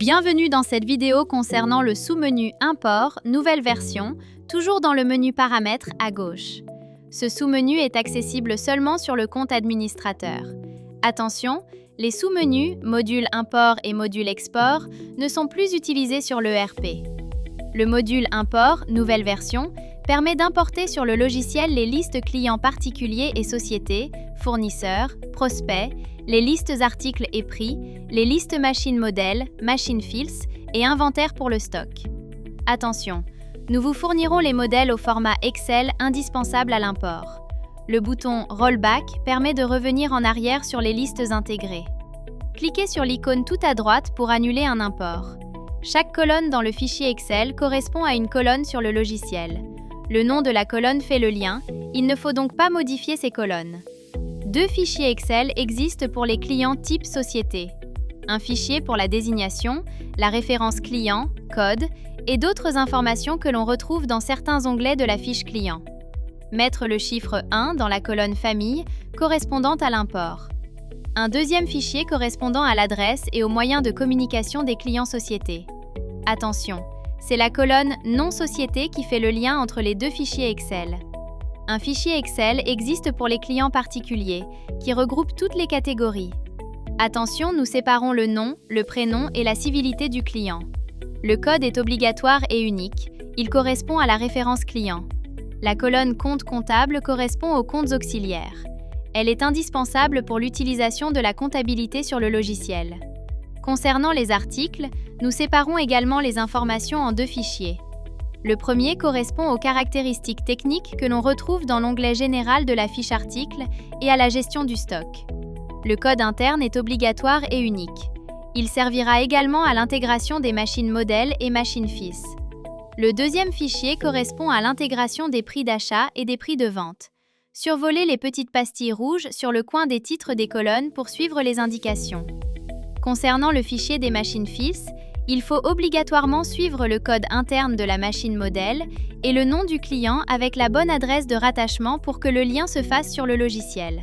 Bienvenue dans cette vidéo concernant le sous-menu Import, nouvelle version, toujours dans le menu Paramètres à gauche. Ce sous-menu est accessible seulement sur le compte administrateur. Attention, les sous-menus, module Import et module Export, ne sont plus utilisés sur l'ERP. Le module Import, nouvelle version, permet d'importer sur le logiciel les listes clients particuliers et sociétés, fournisseurs, prospects, les listes articles et prix, les listes machines modèles, machine fields et inventaire pour le stock. Attention, nous vous fournirons les modèles au format Excel indispensable à l'import. Le bouton Rollback permet de revenir en arrière sur les listes intégrées. Cliquez sur l'icône tout à droite pour annuler un import. Chaque colonne dans le fichier Excel correspond à une colonne sur le logiciel. Le nom de la colonne fait le lien, il ne faut donc pas modifier ces colonnes. Deux fichiers Excel existent pour les clients type société. Un fichier pour la désignation, la référence client, code, et d'autres informations que l'on retrouve dans certains onglets de la fiche client. Mettre le chiffre 1 dans la colonne famille correspondant à l'import. Un deuxième fichier correspondant à l'adresse et aux moyens de communication des clients sociétés. Attention, c'est la colonne non société qui fait le lien entre les deux fichiers Excel. Un fichier Excel existe pour les clients particuliers, qui regroupe toutes les catégories. Attention, nous séparons le nom, le prénom et la civilité du client. Le code est obligatoire et unique, il correspond à la référence client. La colonne compte comptable correspond aux comptes auxiliaires. Elle est indispensable pour l'utilisation de la comptabilité sur le logiciel. Concernant les articles, nous séparons également les informations en deux fichiers. Le premier correspond aux caractéristiques techniques que l'on retrouve dans l'onglet général de la fiche article et à la gestion du stock. Le code interne est obligatoire et unique. Il servira également à l'intégration des machines modèles et machines FIS. Le deuxième fichier correspond à l'intégration des prix d'achat et des prix de vente. Survolez les petites pastilles rouges sur le coin des titres des colonnes pour suivre les indications. Concernant le fichier des machines FIS, il faut obligatoirement suivre le code interne de la machine modèle et le nom du client avec la bonne adresse de rattachement pour que le lien se fasse sur le logiciel.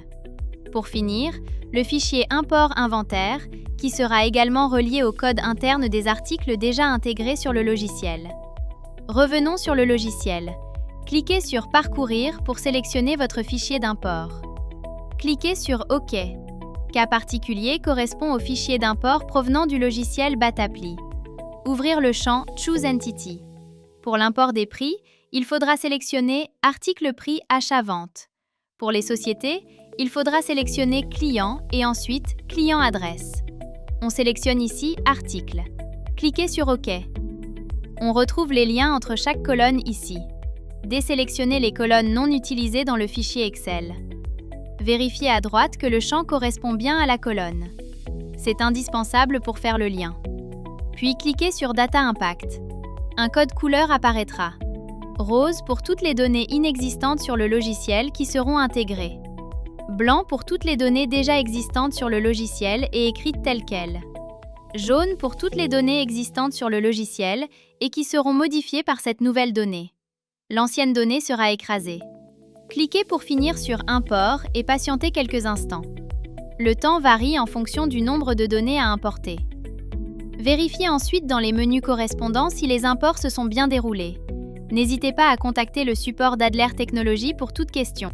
Pour finir, le fichier import inventaire, qui sera également relié au code interne des articles déjà intégrés sur le logiciel. Revenons sur le logiciel. Cliquez sur Parcourir pour sélectionner votre fichier d'import. Cliquez sur OK. Cas particulier correspond au fichier d'import provenant du logiciel Batapli. Ouvrir le champ Choose Entity. Pour l'import des prix, il faudra sélectionner Article prix achat-vente. Pour les sociétés, il faudra sélectionner Client et ensuite Client adresse. On sélectionne ici Article. Cliquez sur OK. On retrouve les liens entre chaque colonne ici. Désélectionnez les colonnes non utilisées dans le fichier Excel. Vérifiez à droite que le champ correspond bien à la colonne. C'est indispensable pour faire le lien. Puis cliquez sur Data Impact. Un code couleur apparaîtra. Rose pour toutes les données inexistantes sur le logiciel qui seront intégrées. Blanc pour toutes les données déjà existantes sur le logiciel et écrites telles quelles. Jaune pour toutes les données existantes sur le logiciel et qui seront modifiées par cette nouvelle donnée. L'ancienne donnée sera écrasée. Cliquez pour finir sur Import et patientez quelques instants. Le temps varie en fonction du nombre de données à importer. Vérifiez ensuite dans les menus correspondants si les imports se sont bien déroulés. N'hésitez pas à contacter le support d'Adler Technologies pour toute question.